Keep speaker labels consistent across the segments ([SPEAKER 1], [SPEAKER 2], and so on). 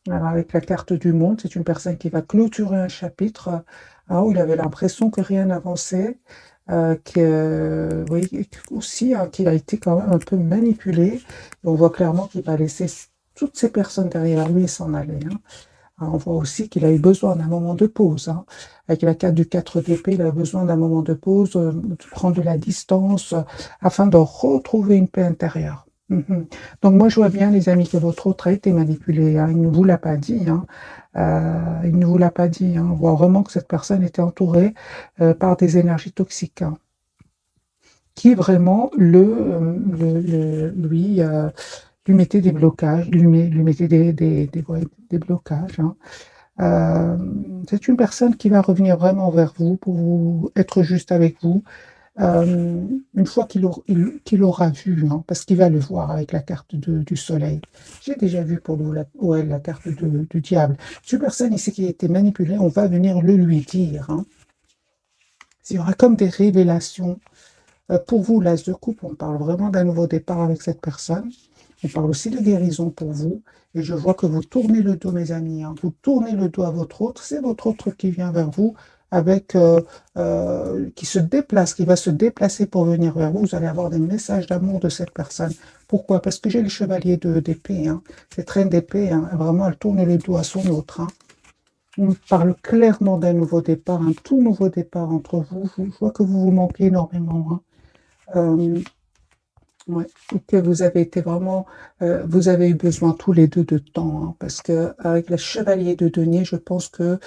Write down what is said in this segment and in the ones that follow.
[SPEAKER 1] Alors, avec la carte du monde, c'est une personne qui va clôturer un chapitre où il avait l'impression que rien n'avançait, oui, et aussi qu'il a été quand même un peu manipulé. Et on voit clairement qu'il va laisser toutes ces personnes derrière lui et s'en aller. Alors, on voit aussi qu'il a eu besoin d'un moment de pause. Avec la carte du 4 d'épée, il a besoin d'un moment de pause, de prendre de la distance, afin de retrouver une paix intérieure. Mhm. Donc moi, je vois bien, les amis, que votre autre a été manipulé. Il ne vous l'a pas dit. Il ne vous l'a pas dit. On voit vraiment que cette personne était entourée par des énergies toxiques, qui vraiment lui mettait des blocages, lui mettait ouais, des blocages. Euh, c'est une personne qui va revenir vraiment vers vous pour être juste avec vous. Euh, une fois qu'il aura vu, parce qu'il va le voir avec la carte du soleil. J'ai déjà vu pour lui, ouais, la carte du diable. C'est une personne ici qui a été manipulée, on va venir le lui dire. Il y aura comme des révélations. Pour vous, l'as de coupe, on parle vraiment d'un nouveau départ avec cette personne. On parle aussi de guérison pour vous. Et je vois que vous tournez le dos, mes amis. Vous tournez le dos à votre autre. C'est votre autre qui vient vers vous, qui se déplace, qui va se déplacer pour venir vers vous. Vous allez avoir des messages d'amour de cette personne. Pourquoi? Parce que j'ai le chevalier d'épée. Cette reine d'épée, vraiment, elle tourne le dos à son autre. On parle clairement d'un nouveau départ, un tout nouveau départ entre vous. Je vois que vous vous manquez énormément. Euh, Ouais, et que vous avez été vraiment, vous avez eu besoin tous les deux de temps, parce que avec le chevalier de denier, je pense que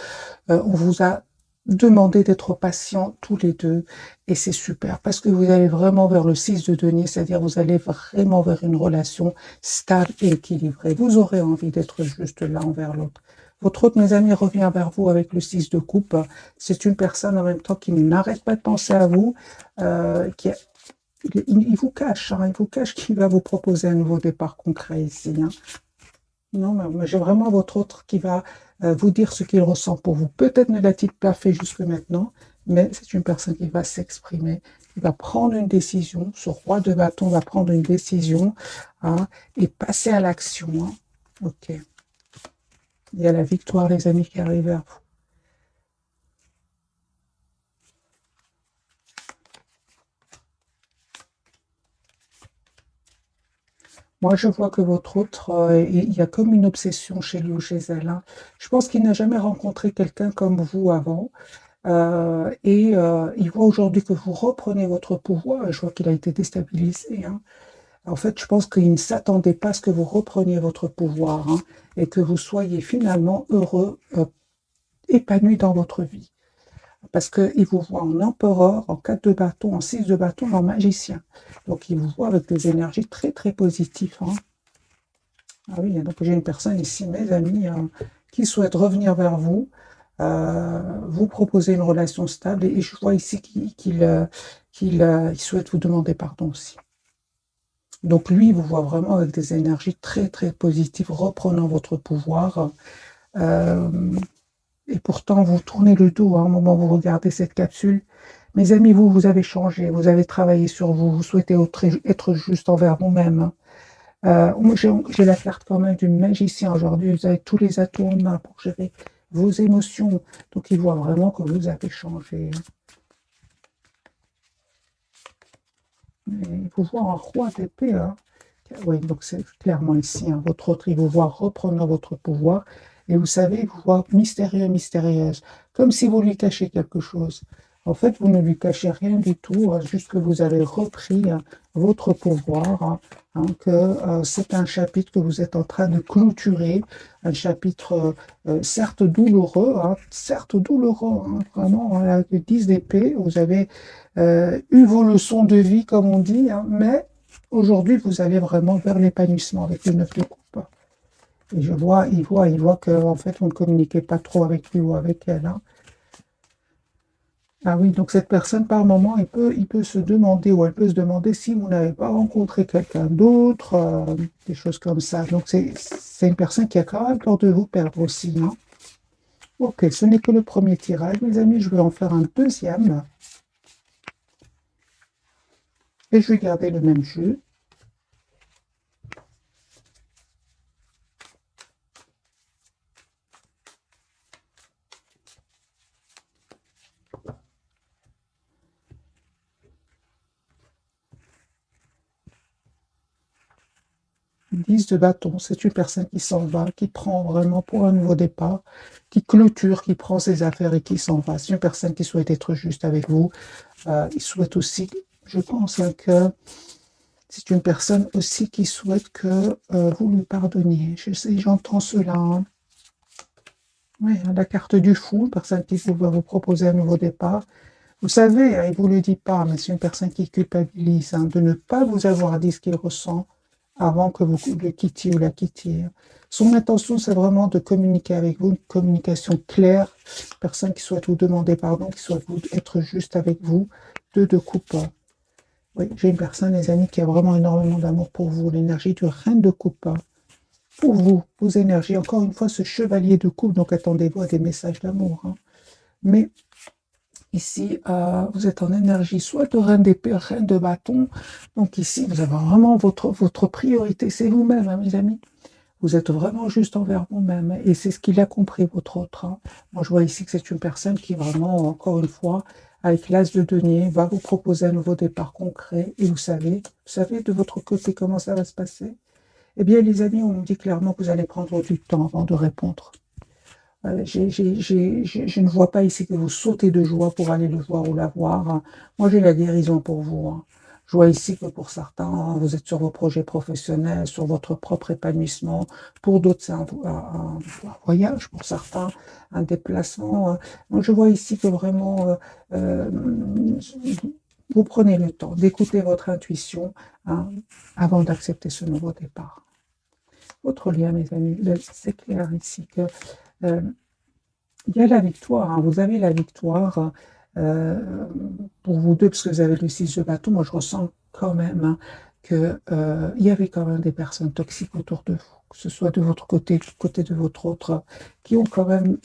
[SPEAKER 1] on vous a demandé d'être patient tous les deux, et c'est super, parce que vous allez vraiment vers le 6 de denier, c'est-à-dire vous allez vraiment vers une relation stable et équilibrée. Vous aurez envie d'être juste l'un envers l'autre. Votre autre, mes amis, revient vers vous avec le 6 de coupe. C'est une personne en même temps qui n'arrête pas de penser à vous, qui il vous cache, il vous cache qu'il va vous proposer un nouveau départ concret ici. Non, mais j'ai vraiment votre autre qui va vous dire ce qu'il ressent pour vous. Peut-être ne l'a-t-il pas fait jusque maintenant, mais c'est une personne qui va s'exprimer, qui va prendre une décision. Ce roi de bâton va prendre une décision, et passer à l'action. Ok. Il y a la victoire, les amis, qui arrive vers vous. Moi, je vois que votre autre, il y a comme une obsession chez lui ou chez elle. Je pense qu'il n'a jamais rencontré quelqu'un comme vous avant. Il voit aujourd'hui que vous reprenez votre pouvoir. Et je vois qu'il a été déstabilisé. En fait, je pense qu'il ne s'attendait pas à ce que vous repreniez votre pouvoir, et que vous soyez finalement heureux, épanoui dans votre vie. Parce qu'il vous voit en empereur, en 4 de bâton, en 6 de bâton, en magicien. Donc, il vous voit avec des énergies très, très positives. Ah oui, donc j'ai une personne ici, mes amis, qui souhaite revenir vers vous, vous proposer une relation stable, et je vois ici qu'il souhaite vous demander pardon aussi. Donc lui, il vous voit vraiment avec des énergies très très positives, reprenant votre pouvoir. Euh, et pourtant, vous tournez le dos au moment où vous regardez cette capsule. Mes amis, vous avez changé, vous avez travaillé sur vous, vous souhaitez être juste envers vous-même. Moi, j'ai la carte quand même du magicien aujourd'hui. Vous avez tous les atouts en main pour gérer vos émotions. Donc, il voit vraiment que vous avez changé. Et il vous voit en roi d'épée. Oui, donc c'est clairement ici. Votre autre, il vous voit reprendre votre pouvoir. Et vous savez, il vous voit mystérieux, mystérieuse. Comme si vous lui cachiez quelque chose. En fait, vous ne lui cachez rien du tout, juste que vous avez repris votre pouvoir, que c'est un chapitre que vous êtes en train de clôturer, un chapitre certes douloureux, vraiment, avec le 10 d'épée, vous avez eu vos leçons de vie, comme on dit, mais aujourd'hui, vous allez vraiment vers l'épanouissement avec le 9 de coupe. Et il voit que en fait, vous ne communiquez pas trop avec lui ou avec elle. Ah oui, donc cette personne, par moment, il peut se demander, ou elle peut se demander si vous n'avez pas rencontré quelqu'un d'autre, des choses comme ça. Donc c'est une personne qui a quand même peur de vous perdre aussi. Ok, ce n'est que le premier tirage, mes amis. Je vais en faire un deuxième. Et je vais garder le même jeu. 10 de bâton, c'est une personne qui s'en va, qui prend vraiment pour un nouveau départ, qui clôture, qui prend ses affaires et qui s'en va. C'est une personne qui souhaite être juste avec vous. Il souhaite aussi, je pense, hein, que c'est une personne aussi qui souhaite que vous lui pardonniez. Je sais, j'entends cela. Hein. Oui, la carte du fou, une personne qui va vous proposer un nouveau départ. Vous savez, il ne vous le dit pas, mais c'est une personne qui culpabilise hein, de ne pas vous avoir dit ce qu'il ressent avant que vous le quittiez ou la quittiez. Son intention, c'est vraiment de communiquer avec vous, une communication claire, personne qui souhaite vous demander pardon, qui souhaite être juste avec vous, de coupe. Oui, j'ai une personne, les amis, qui a vraiment énormément d'amour pour vous, l'énergie du reine de coupe. Pour vous, vos énergies, encore une fois, ce chevalier de coupe, donc attendez-vous à des messages d'amour. Hein. Mais ici, vous êtes en énergie soit de reine d'épée, reine de bâton. Donc ici, vous avez vraiment votre priorité, c'est vous-même, hein, mes amis. Vous êtes vraiment juste envers vous-même. Et c'est ce qu'il a compris, votre autre. Hein. Moi, je vois ici que c'est une personne qui vraiment, encore une fois, avec l'as de denier, va vous proposer un nouveau départ concret. Et vous savez de votre côté comment ça va se passer. Eh bien, les amis, on me dit clairement que vous allez prendre du temps avant de répondre. Je ne vois pas ici que vous sautez de joie pour aller le voir ou la voir. Hein. Moi, j'ai la guérison pour vous. Hein. Je vois ici que pour certains, vous êtes sur vos projets professionnels, sur votre propre épanouissement. Pour d'autres, c'est un voyage. Pour certains, un déplacement. Donc, je vois ici que vraiment, euh, vous prenez le temps d'écouter votre intuition hein, avant d'accepter ce nouveau départ. Autre lien, mes amis, c'est clair ici que il y a la victoire, hein. Vous avez la victoire euh, pour vous deux, parce que vous avez le 6 de bâton. Moi, je ressens quand même hein, que il y avait quand même des personnes toxiques autour de vous, que ce soit de votre côté, du côté de votre autre, qui ont quand même,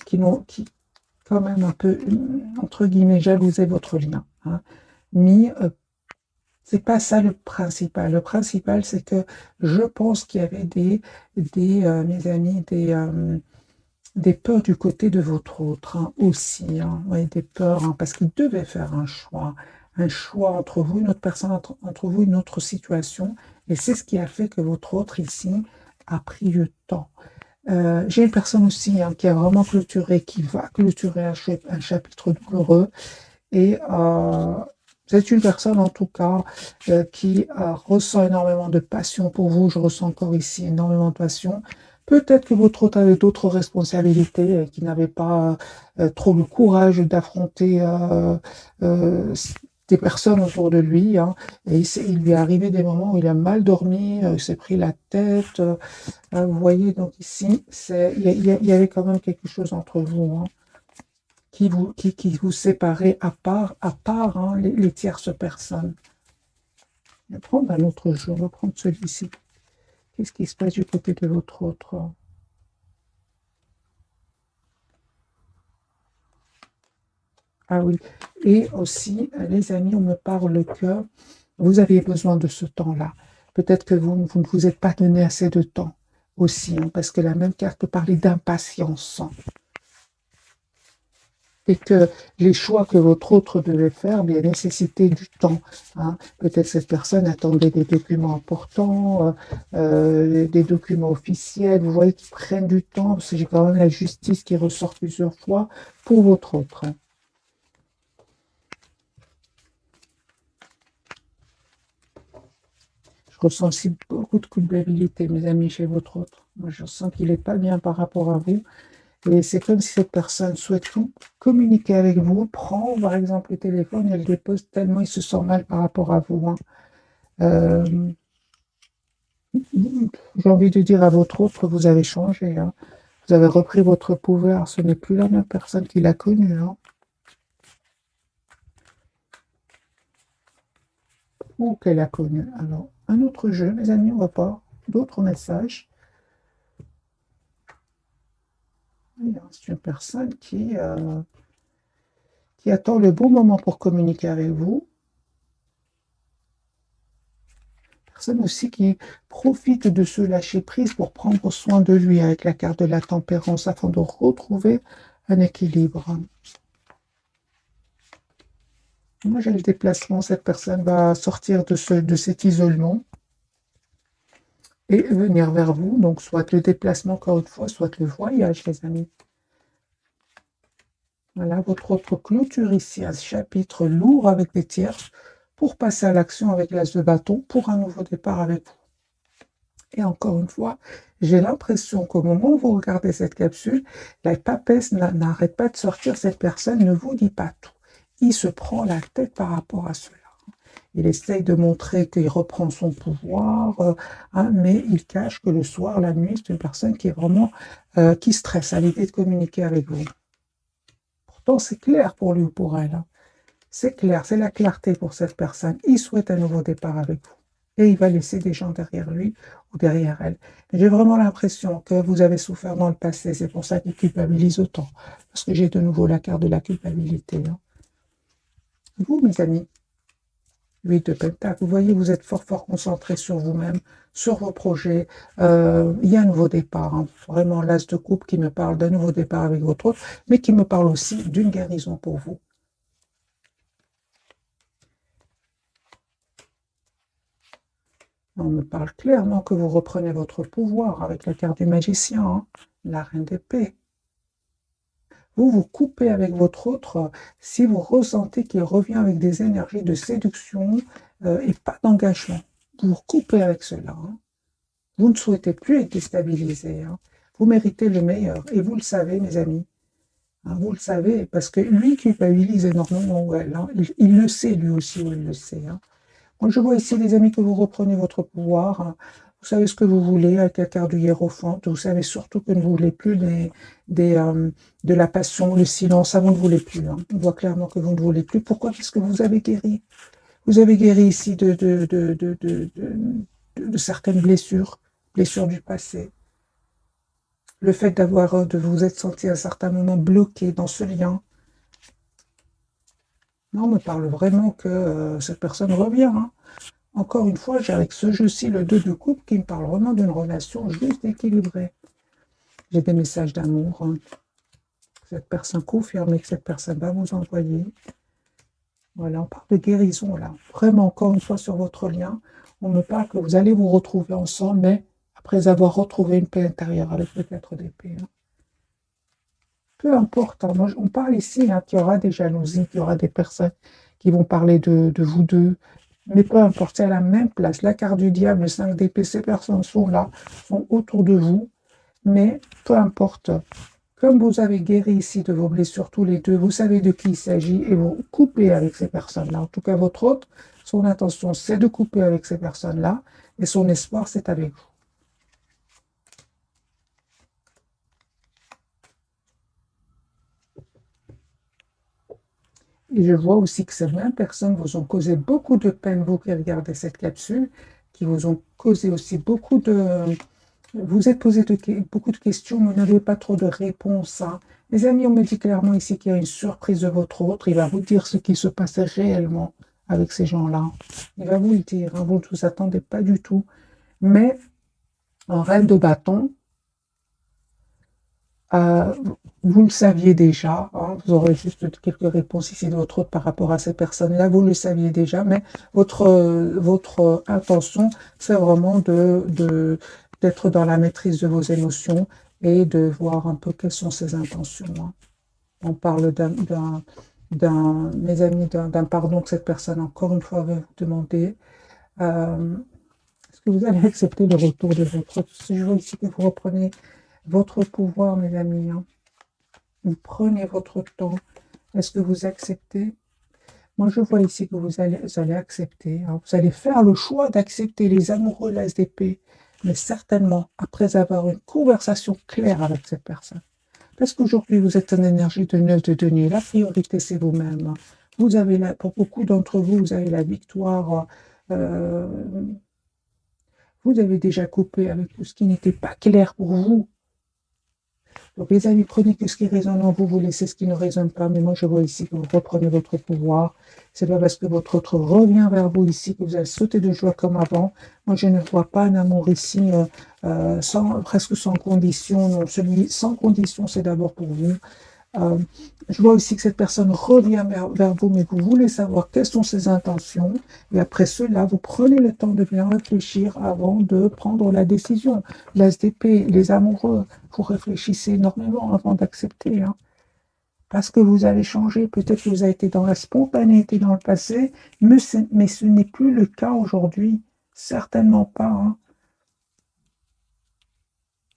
[SPEAKER 1] qui quand même un peu, entre guillemets, jalousé votre lien. Hein. Mais c'est pas ça le principal. Le principal, c'est que je pense qu'il y avait mes amis, des peurs du côté de votre autre hein, aussi. Hein, ouais, des peurs, hein, parce qu'il devait faire un choix entre vous, une autre personne, entre vous, une autre situation. Et c'est ce qui a fait que votre autre ici a pris le temps. J'ai une personne aussi hein, qui a vraiment clôturé, qui va clôturer un chapitre douloureux. Et c'est une personne en tout cas qui ressent énormément de passion pour vous. Je ressens encore ici énormément de passion. Peut-être que votre autre avait d'autres responsabilités et qui n'avait pas trop le courage d'affronter des personnes autour de lui. Hein. Et il lui est arrivé des moments où il a mal dormi, il s'est pris la tête. Vous voyez, donc ici, il y avait quand même quelque chose entre vous. Hein qui vous séparez à part hein, les tierces personnes. Je vais prendre un autre jeu, on va prendre celui-ci. Qu'est-ce qui se passe du côté de votre autre? Ah oui, et aussi, les amis, on me parle que vous aviez besoin de ce temps-là. Peut-être que vous ne vous êtes pas donné assez de temps aussi, hein, parce que la même carte peut parler d'impatience. Et que les choix que votre autre devait faire bien, nécessitaient du temps. Hein. Peut-être cette personne attendait des documents importants, des documents officiels, vous voyez, qui prennent du temps, parce que j'ai quand même la justice qui ressort plusieurs fois pour votre autre. Hein. Je ressens aussi beaucoup de culpabilité, mes amis, chez votre autre. Moi, je sens qu'il n'est pas bien par rapport à vous. Et c'est comme si cette personne souhaite communiquer avec vous, prend par exemple le téléphone et le dépose tellement il se sent mal par rapport à vous. Hein. Euh, j'ai envie de dire à votre autre, vous avez changé. Hein. Vous avez repris votre pouvoir. Ce n'est plus la même personne qu'il a connue. Hein. Ou qu'elle a connu. Alors, un autre jeu, mes amis, on va pas. D'autres messages. C'est une personne qui attend le bon moment pour communiquer avec vous. Personne aussi qui profite de ce lâcher prise pour prendre soin de lui avec la carte de la tempérance afin de retrouver un équilibre. Moi, j'ai le déplacement. Cette personne va sortir de cet isolement. et venir vers vous. Donc, soit le déplacement, encore une fois, soit le voyage, les amis. Voilà, votre autre clôture ici, un chapitre lourd avec des tierces pour passer à l'action avec l'as de bâton pour un nouveau départ avec vous. Et encore une fois, j'ai l'impression qu'au moment où vous regardez cette capsule, la papesse n'arrête pas de sortir. Cette personne ne vous dit pas tout. Il se prend la tête par rapport à cela. Il essaye de montrer qu'il reprend son pouvoir, hein, mais il cache que le soir, la nuit, c'est une personne qui est vraiment qui stresse à l'idée de communiquer avec vous. Pourtant, c'est clair pour lui ou pour elle. Hein. C'est clair, c'est la clarté pour cette personne. Il souhaite un nouveau départ avec vous. Et il va laisser des gens derrière lui ou derrière elle. J'ai vraiment l'impression que vous avez souffert dans le passé. C'est pour ça qu'il culpabilise autant. Parce que j'ai de nouveau la carte de la culpabilité. Hein. Vous, mes amis, 8 de Pentacle, vous voyez, vous êtes fort concentré sur vous-même, sur vos projets. Il y a un nouveau départ. Hein. Vraiment, l'as de coupe qui me parle d'un nouveau départ avec votre autre, mais qui me parle aussi d'une guérison pour vous. On me parle clairement que vous reprenez votre pouvoir avec la carte du magicien, hein, la reine d'épée. Vous vous coupez avec votre autre si vous ressentez qu'il revient avec des énergies de séduction et pas d'engagement. Vous vous coupez avec cela. Hein. Vous ne souhaitez plus être déstabilisé. Hein. Vous méritez le meilleur. Et vous le savez, mes amis. Hein, vous le savez, parce que lui culpabilise énormément ou elle. Hein. Il le sait, lui aussi, ou elle le sait. Hein. Moi, je vois ici, les amis, que vous reprenez votre pouvoir. Hein. Vous savez ce que vous voulez avec la carte du hiérophante. Vous savez surtout que vous ne voulez plus de la passion, le silence. Ça, vous ne voulez plus. Hein. On voit clairement que vous ne voulez plus. Pourquoi? Parce que vous avez guéri. Vous avez guéri ici de certaines blessures, blessures du passé. Le fait de vous être senti à un certain moment bloqué dans ce lien. Non, on me parle vraiment que cette personne revient. Hein. Encore une fois, j'ai avec ce jeu-ci le 2 de coupe qui me parle vraiment d'une relation juste équilibrée. J'ai des messages d'amour. Hein. Cette personne confirme que cette personne va vous envoyer. Voilà, on parle de guérison là. Vraiment, encore une fois, sur votre lien, on me parle que vous allez vous retrouver ensemble, mais après avoir retrouvé une paix intérieure avec le 4 d'épée. Hein. Peu importe, hein, on parle ici hein, qu'il y aura des jalousies, qu'il y aura des personnes qui vont parler de vous deux, mais peu importe, c'est à la même place. La carte du diable, le 5 d'épée, ces personnes sont là, sont autour de vous, mais peu importe. Comme vous avez guéri ici de vos blessures tous les deux, vous savez de qui il s'agit et vous coupez avec ces personnes-là. En tout cas, votre hôte, son intention, c'est de couper avec ces personnes-là et son espoir, c'est avec vous. Et je vois aussi que ces mêmes personnes vous ont causé beaucoup de peine, vous qui regardez cette capsule, qui vous ont causé aussi beaucoup de... Vous êtes posé beaucoup de questions, mais vous n'avez pas trop de réponses. Hein. Les amis, on me dit clairement ici qu'il y a une surprise de votre autre. Il va vous dire ce qui se passait réellement avec ces gens-là. Il va vous le dire. Hein. Vous ne vous attendez pas du tout. Mais en reine de bâton, euh, vous le saviez déjà, hein, vous aurez juste quelques réponses ici de votre autre par rapport à ces personnes-là, vous le saviez déjà, mais votre intention, c'est vraiment d'être dans la maîtrise de vos émotions et de voir un peu quelles sont ses intentions. Hein. On parle mes amis, d'un pardon que cette personne, encore une fois, va vous demander. Est-ce que vous allez accepter le retour de votre autre? Je vois ici que vous reprenez votre pouvoir, mes amis. Hein. Vous prenez votre temps. Est-ce que vous acceptez? Moi, je vois ici que vous allez accepter. Hein. Vous allez faire le choix d'accepter les amoureux l'as d'épée, mais certainement après avoir une conversation claire avec cette personne. Parce qu'aujourd'hui, vous êtes en énergie de 9 de denier. La priorité, c'est vous-même. Hein. Vous avez pour beaucoup d'entre vous, vous avez la victoire. Vous avez déjà coupé avec tout ce qui n'était pas clair pour vous. Donc, les amis, prenez que ce qui résonne en vous, vous laissez ce qui ne résonne pas. Mais moi, je vois ici que vous reprenez votre pouvoir. C'est pas parce que votre autre revient vers vous ici que vous allez sauter de joie comme avant. Moi, je ne vois pas un amour ici presque sans condition. Non, celui sans condition, c'est d'abord pour vous. Je vois aussi que cette personne revient vers vous, mais vous voulez savoir quelles sont ses intentions. Et après cela, vous prenez le temps de bien réfléchir avant de prendre la décision. L'ASDP, les amoureux, vous réfléchissez énormément avant d'accepter, hein. Parce que vous avez changé, peut-être que vous avez été dans la spontanéité dans le passé, mais ce n'est plus le cas aujourd'hui. Certainement pas, hein.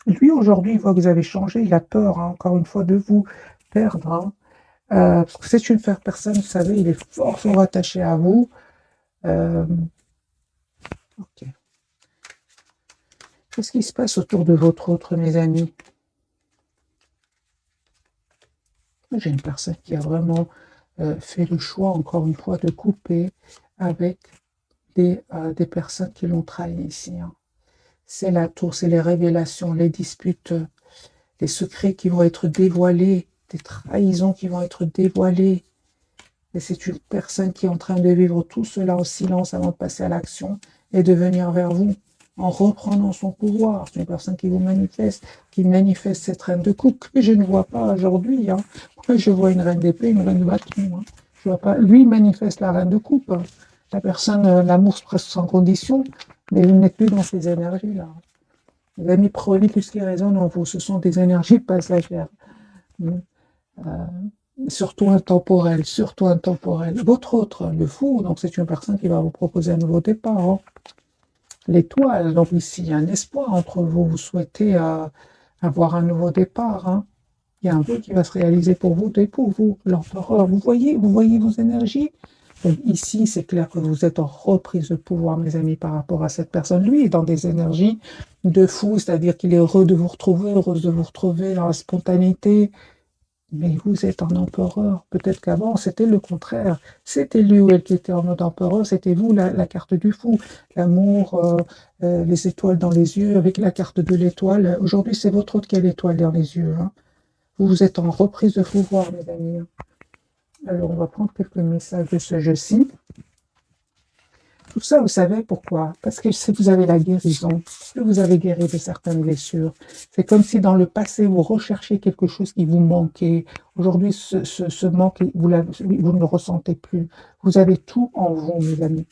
[SPEAKER 1] Lui, aujourd'hui, il voit que vous avez changé, il a peur, hein, encore une fois, de vous perdre, hein. Parce que c'est une personne, vous savez, il est fort, fort attaché à vous. Euh, ok. Qu'est-ce qui se passe autour de votre autre, mes amis? J'ai une personne qui a vraiment fait le choix, encore une fois, de couper avec des personnes qui l'ont trahi ici, hein. C'est la tour, c'est les révélations, les disputes, les secrets qui vont être dévoilés, des trahisons qui vont être dévoilées. Et c'est une personne qui est en train de vivre tout cela en silence avant de passer à l'action et de venir vers vous en reprenant son pouvoir. C'est une personne qui vous manifeste, qui manifeste cette reine de coupe que je ne vois pas aujourd'hui, hein. Moi, je vois une reine d'épée, une reine de bâton, hein. Je vois pas. Lui manifeste la reine de coupe, hein. La personne, l'amour presque sans condition, mais vous n'êtes plus dans ces énergies-là. Les amis, prenez tout ce qui résonne en vous. Ce sont des énergies passagères. Surtout intemporelles, surtout intemporelles. Votre autre, le fou, donc c'est une personne qui va vous proposer un nouveau départ, hein. L'étoile, donc ici, il y a un espoir entre vous. Vous souhaitez avoir un nouveau départ, hein. Il y a un vœu qui va se réaliser pour vous et pour vous, l'empereur. Vous voyez vos énergies. Donc ici, c'est clair que vous êtes en reprise de pouvoir, mes amis, par rapport à cette personne. Lui est dans des énergies de fou, c'est-à-dire qu'il est heureux de vous retrouver, heureuse de vous retrouver dans la spontanéité. Mais vous êtes en empereur. Peut-être qu'avant, c'était le contraire. C'était lui ou elle qui était en mode empereur. C'était vous, la carte du fou. L'amour, les étoiles dans les yeux, avec la carte de l'étoile. Aujourd'hui, c'est votre autre qui a l'étoile dans les yeux, hein. Vous êtes en reprise de pouvoir, mes amis. Alors, on va prendre quelques messages de ce jeu-ci. Tout ça, vous savez pourquoi? Parce que si vous avez la guérison, que vous avez guéri de certaines blessures, c'est comme si dans le passé, vous recherchiez quelque chose qui vous manquait. Aujourd'hui, ce manque, vous ne le ressentez plus. Vous avez tout en vous, mes amis.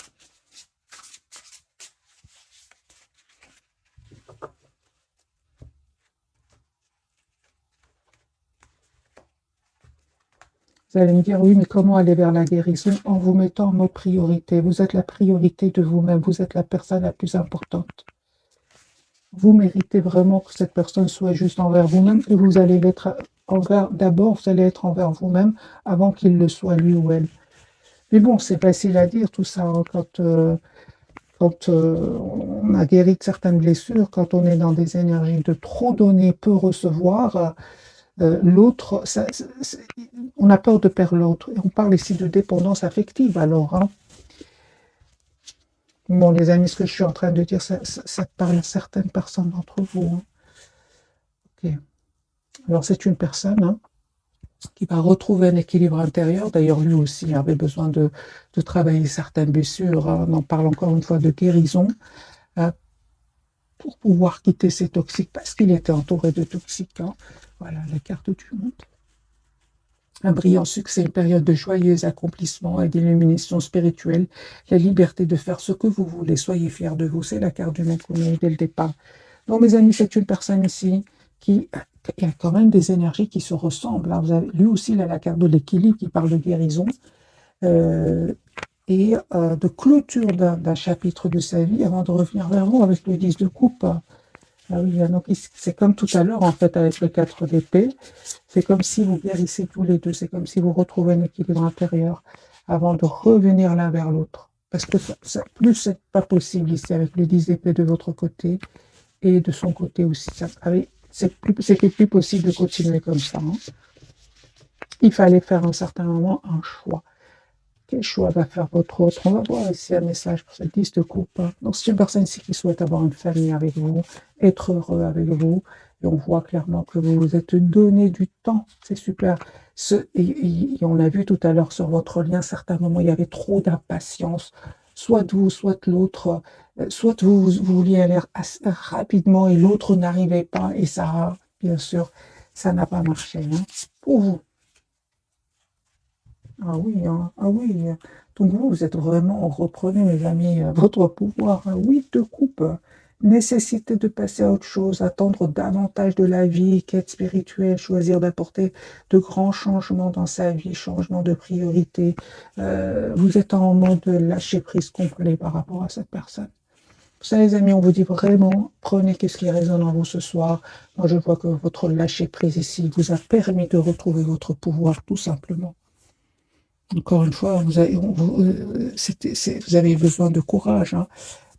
[SPEAKER 1] Vous allez me dire, oui, mais comment aller vers la guérison? En vous mettant en mode priorité. Vous êtes la priorité de vous-même. Vous êtes la personne la plus importante. Vous méritez vraiment que cette personne soit juste envers vous-même et vous allez être d'abord, vous allez être envers vous-même avant qu'il le soit lui ou elle. Mais bon, c'est facile à dire tout ça, hein, quand on a guéri de certaines blessures, quand on est dans des énergies de trop donner, peu recevoir, l'autre, on a peur de perdre l'autre. Et on parle ici de dépendance affective alors, hein. Bon, les amis, ce que je suis en train de dire, ça parle à certaines personnes d'entre vous, hein. Ok. Alors, c'est une personne, hein, qui va retrouver un équilibre intérieur. D'ailleurs, lui aussi avait besoin de travailler certaines blessures, hein. On en parle encore une fois de guérison, hein, pour pouvoir quitter ces toxiques, parce qu'il était entouré de toxiques, hein. Voilà la carte du monde. Un brillant succès, une période de joyeux accomplissement et d'illumination spirituelle, la liberté de faire ce que vous voulez, soyez fiers de vous. C'est la carte du monde qu'on a eu dès le départ. Donc, mes amis, c'est une personne ici qui a quand même des énergies qui se ressemblent, hein. Vous avez, lui aussi, il a la carte de l'équilibre qui parle de guérison et de clôture d'un chapitre de sa vie avant de revenir vers vous avec le 10 de coupe. Ah oui, donc c'est comme tout à l'heure, en fait, avec le 4 d'épée. C'est comme si vous guérissez tous les deux. C'est comme si vous retrouvez un équilibre intérieur avant de revenir l'un vers l'autre. Parce que plus c'est pas possible ici avec le 10 d'épée de votre côté et de son côté aussi. C'était plus possible de continuer comme ça, hein. Il fallait faire à un certain moment un choix. Quel choix va faire votre autre? On va voir ici un message pour cette 10 de coupe. Donc, c'est une personne ici qui souhaite avoir une famille avec vous, être heureux avec vous. Et on voit clairement que vous vous êtes donné du temps. C'est super. Et on a vu tout à l'heure sur votre lien, à certains moments, il y avait trop d'impatience. Soit de vous, soit de l'autre. Soit vous vouliez aller assez rapidement et l'autre n'arrivait pas. Et ça, bien sûr, ça n'a pas marché, hein, pour vous. Ah oui, hein. Ah oui. Donc vous êtes vraiment, reprenez mes amis, votre pouvoir. Hein. 8 de coupe. Nécessité de passer à autre chose, attendre davantage de la vie, quête spirituelle, choisir d'apporter de grands changements dans sa vie, changement de priorité. Vous êtes en mode lâcher prise complet par rapport à cette personne. Ça, les amis, on vous dit vraiment, prenez qu'est-ce qui résonne en vous ce soir. Moi, je vois que votre lâcher prise ici vous a permis de retrouver votre pouvoir, tout simplement. Encore une fois, vous avez besoin de courage. Hein.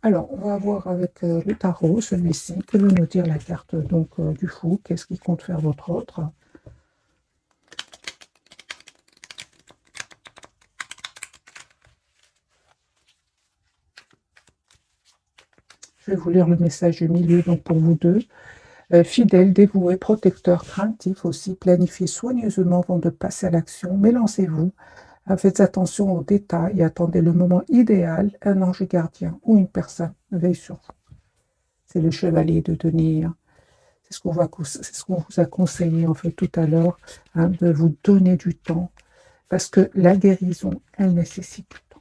[SPEAKER 1] Alors, on va voir avec le tarot, celui-ci, que veut nous dire la carte donc du fou, qu'est-ce qui compte faire votre autre. Je vais vous lire le message du milieu, donc pour vous deux. Fidèle, dévoué, protecteur, craintif aussi, planifiez soigneusement avant de passer à l'action, mais lancez-vous. Faites attention aux détails et attendez le moment idéal. Un ange gardien ou une personne veille sur vous. C'est le chevalier de denier. C'est ce qu'on vous a conseillé en fait tout à l'heure, hein, de vous donner du temps, parce que la guérison, elle nécessite du temps.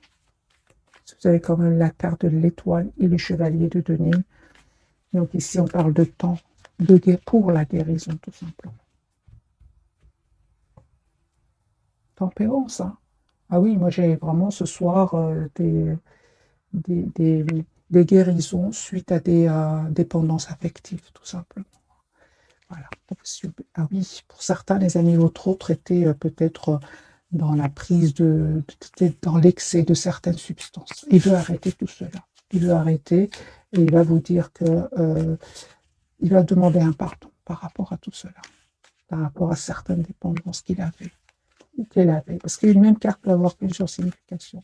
[SPEAKER 1] Vous avez quand même la carte de l'étoile et le chevalier de denier. Donc ici, on parle de temps pour la guérison, tout simplement. Tempérance, hein. Ah oui, moi j'ai vraiment ce soir des, des, des guérisons suite à des dépendances affectives, tout simplement. Voilà. Ah oui, pour certains, les amis, votre autre était peut-être dans la prise dans l'excès de certaines substances. Il veut arrêter tout cela. Il veut arrêter et il va vous dire que il va demander un pardon par rapport à tout cela, par rapport à certaines dépendances qu'il avait ou qu'elle avait. Parce qu'une même carte peut avoir plusieurs significations.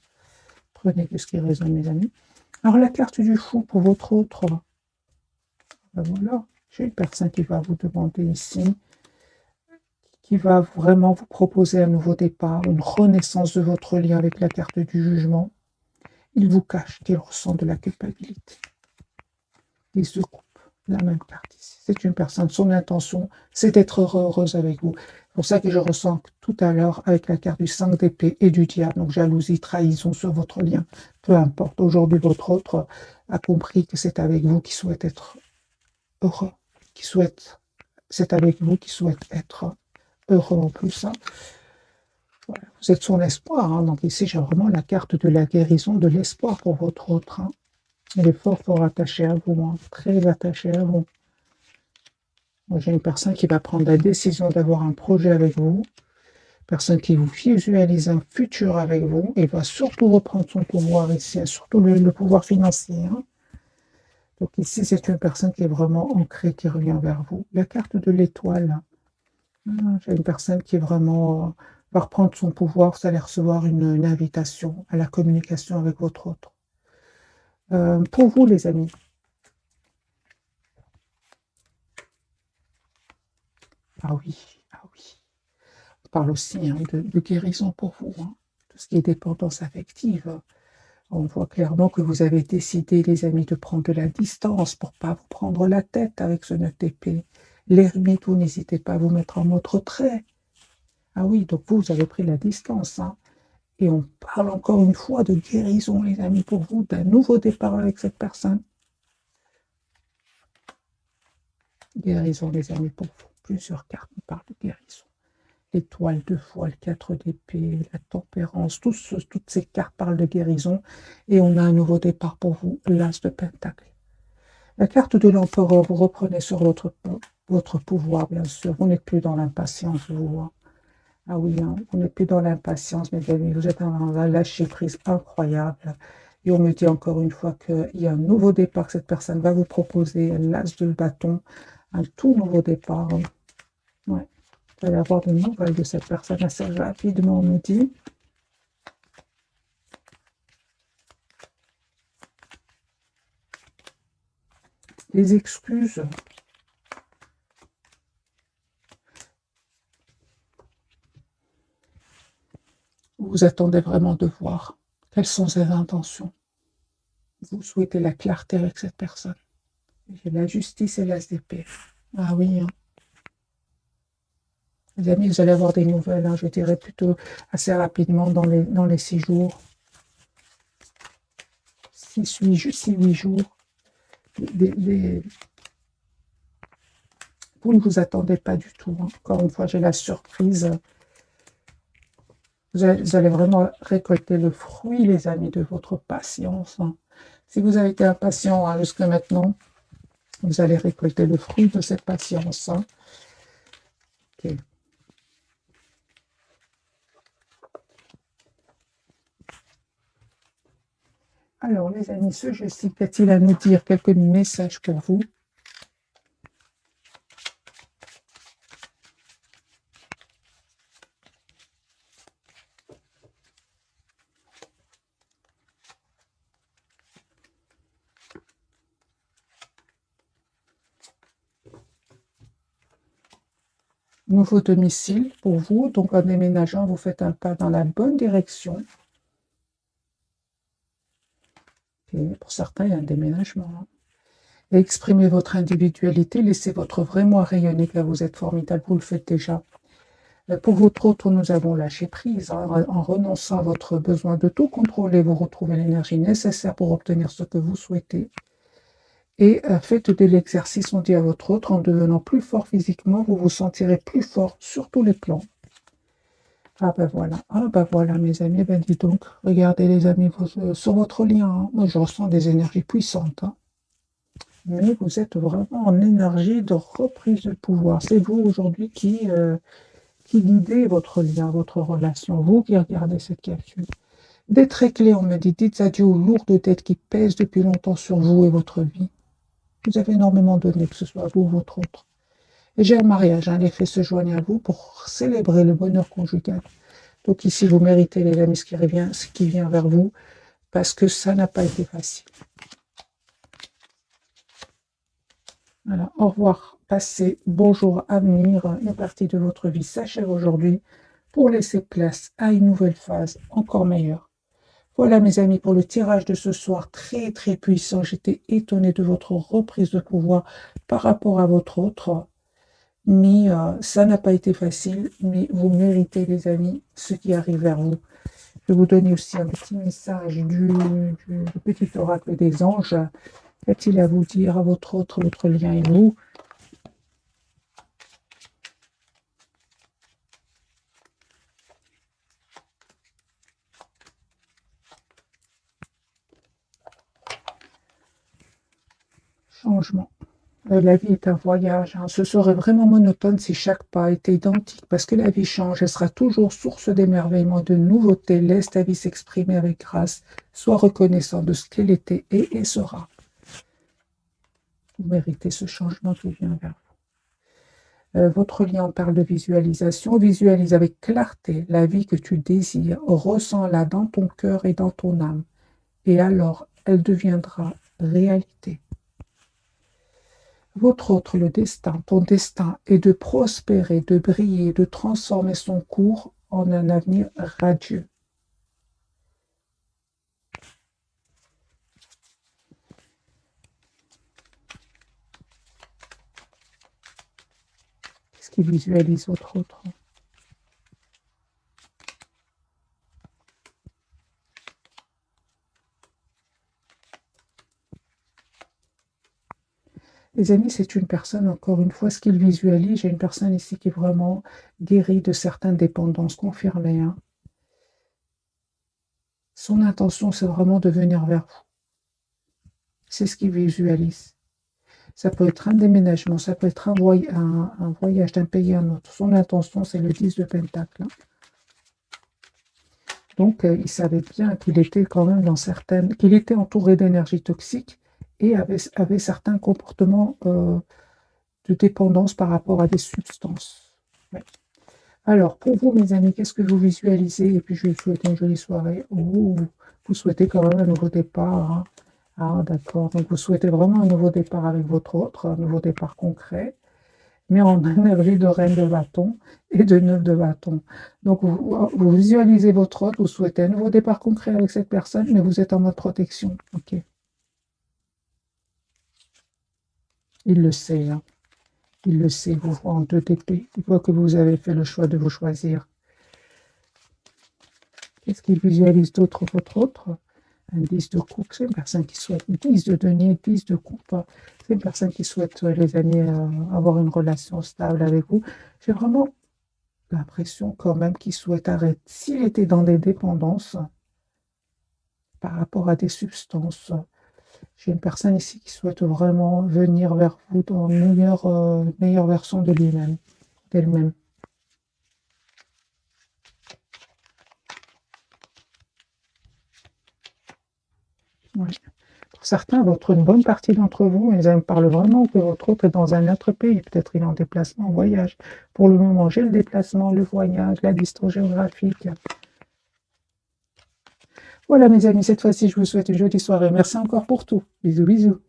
[SPEAKER 1] Prenez ce qui résonne, mes amis. Alors, la carte du fou pour votre autre, ben voilà, j'ai une personne qui va vous demander ici, qui va vraiment vous proposer un nouveau départ, une renaissance de votre lien avec la carte du jugement. Il vous cache qu'il ressent de la culpabilité. Il se coupe la même carte ici. C'est une personne, son intention, c'est d'être heureuse avec vous. C'est pour ça que je ressens tout à l'heure avec la carte du 5 d'épée et du diable, donc jalousie, trahison sur votre lien. Peu importe, aujourd'hui votre autre a compris que c'est avec vous qui souhaite être heureux, c'est avec vous qui souhaite être heureux en plus. Hein. Voilà. Vous êtes son espoir, hein. Donc ici j'ai vraiment la carte de la guérison, de l'espoir pour votre autre. Hein. Il est fort, fort attaché à vous, hein. Très attaché à vous. Moi, j'ai une personne qui va prendre la décision d'avoir un projet avec vous, personne qui vous visualise un futur avec vous, et va surtout reprendre son pouvoir ici, surtout le pouvoir financier. Hein. Donc ici, c'est une personne qui est vraiment ancrée, qui revient vers vous. La carte de l'étoile, j'ai une personne qui est vraiment va reprendre son pouvoir, vous allez recevoir une invitation à la communication avec votre autre. Pour vous, les amis, ah oui, ah oui. On parle aussi hein, de guérison pour vous, hein, tout ce qui est dépendance affective. On voit clairement que vous avez décidé, les amis, de prendre de la distance pour ne pas vous prendre la tête avec ce 9 d'épée. L'ermite, vous n'hésitez pas à vous mettre en mode retrait. Ah oui, donc vous avez pris la distance. Hein. Et on parle encore une fois de guérison, les amis, pour vous, d'un nouveau départ avec cette personne. Guérison, les amis, pour vous. Plusieurs cartes nous parlent de guérison. L'étoile de foi, le 4 d'épée, la tempérance, toutes ces cartes parlent de guérison. Et on a un nouveau départ pour vous, l'as de pentacle. La carte de l'empereur, vous reprenez sur votre pouvoir, bien sûr. Vous n'êtes plus dans l'impatience, vous. Hein. Ah oui, hein, vous n'êtes plus dans l'impatience, mes amis. Vous êtes dans un lâcher-prise incroyable. Et on me dit encore une fois qu'il y a un nouveau départ que cette personne va vous proposer, l'as de bâton, un tout nouveau départ. Ouais. Vous allez avoir de nouvelles de cette personne assez rapidement, on me dit. Les excuses. Vous attendez vraiment de voir quelles sont ses intentions. Vous souhaitez la clarté avec cette personne. J'ai la justice et l'as d'épée. Ah oui, hein. Les amis, vous allez avoir des nouvelles, hein, je dirais plutôt assez rapidement dans les 6 jours. 6-8 jours. Vous ne vous attendez pas du tout, hein. Encore une fois, j'ai la surprise. Vous allez vraiment récolter le fruit, les amis, de votre patience, hein. Si vous avez été impatient, hein, jusque maintenant, vous allez récolter le fruit de cette patience, hein. Okay. Alors, les amis, ce jeu-ci, qu'a-t-il à nous dire? Quelques messages pour vous. Nouveau domicile pour vous. Donc, en déménageant, vous faites un pas dans la bonne direction. Et pour certains, il y a un déménagement, hein. Et exprimez votre individualité, laissez votre vrai moi rayonner, car vous êtes formidable, vous le faites déjà. Pour votre autre, nous avons lâché prise, hein, en renonçant à votre besoin de tout contrôler, vous retrouvez l'énergie nécessaire pour obtenir ce que vous souhaitez. Et faites de l'exercice, on dit à votre autre, en devenant plus fort physiquement, vous vous sentirez plus fort sur tous les plans. Ah ben voilà mes amis, ben dis donc, regardez les amis, sur votre lien, hein, moi je ressens des énergies puissantes, hein. Mais vous êtes vraiment en énergie de reprise de pouvoir. C'est vous aujourd'hui qui guidez votre lien, votre relation, vous qui regardez cette capsule. Des traits clés, on me dit, dites adieu aux lourdes têtes qui pèsent depuis longtemps sur vous et votre vie. Vous avez énormément donné, que ce soit vous ou votre autre. Et j'ai un mariage, hein, les faits se joignent à vous pour célébrer le bonheur conjugal. Donc ici, vous méritez, les amis, ce qui vient vers vous, parce que ça n'a pas été facile. Voilà, au revoir, passez, bonjour, avenir, une partie de votre vie s'achève aujourd'hui pour laisser place à une nouvelle phase encore meilleure. Voilà mes amis pour le tirage de ce soir, très très puissant. J'étais étonnée de votre reprise de pouvoir par rapport à votre autre, mais ça n'a pas été facile, mais vous méritez les amis ce qui arrive vers vous. Je vais vous donner aussi un petit message du petit oracle des anges. Qu'a-t-il à vous dire à votre autre, votre lien et vous? Changement. La vie est un voyage, hein. Ce serait vraiment monotone si chaque pas était identique, parce que la vie change, elle sera toujours source d'émerveillement, de nouveautés. Laisse ta vie s'exprimer avec grâce. Sois reconnaissant de ce qu'elle était et sera. Vous méritez ce changement qui vient vers vous. Votre lien parle de visualisation. Visualise avec clarté la vie que tu désires. Ressens-la dans ton cœur et dans ton âme. Et alors, elle deviendra réalité. Votre autre, le destin, ton destin est de prospérer, de briller, de transformer son cours en un avenir radieux. Qu'est-ce qui visualise votre autre? Les amis, c'est une personne, encore une fois, ce qu'il visualise, j'ai une personne ici qui est vraiment guérie de certaines dépendances confirmées, hein. Son intention, c'est vraiment de venir vers vous. C'est ce qu'il visualise. Ça peut être un déménagement, ça peut être un voyage d'un pays à un autre. Son intention, c'est le 10 de Pentacle, hein. Donc, il savait bien qu'il était quand même qu'il était entouré d'énergie toxique et avait certains comportements de dépendance par rapport à des substances. Ouais. Alors, pour vous, mes amis, qu'est-ce que vous visualisez? Et puis, je vais vous souhaiter une jolie soirée. Oh, vous souhaitez quand même un nouveau départ, hein. Ah, d'accord. Donc, vous souhaitez vraiment un nouveau départ avec votre autre, un nouveau départ concret, mais en énergie de reine de bâton et de 9 de bâton. Donc, vous visualisez votre autre, vous souhaitez un nouveau départ concret avec cette personne, mais vous êtes en mode protection. Ok. Il le sait, hein. Il le sait, vous voit en 2 d'épée. Il voit que vous avez fait le choix de vous choisir. Qu'est-ce qu'il visualise d'autre, votre autre? Un 10 de coupe, c'est une personne qui souhaite 10 de denier, 10 de coupe. C'est une personne qui souhaite, les amis, avoir une relation stable avec vous. J'ai vraiment l'impression quand même qu'il souhaite arrêter. S'il était dans des dépendances par rapport à des substances, j'ai une personne ici qui souhaite vraiment venir vers vous dans une meilleure version de lui-même, d'elle-même. Ouais. Pour certains, une bonne partie d'entre vous, ils me parlent vraiment que votre autre est dans un autre pays. Peut-être il est en déplacement, en voyage. Pour le moment, j'ai le déplacement, le voyage, la distance géographique. Voilà mes amis, cette fois-ci, je vous souhaite une jolie soirée. Merci encore pour tout. Bisous, bisous.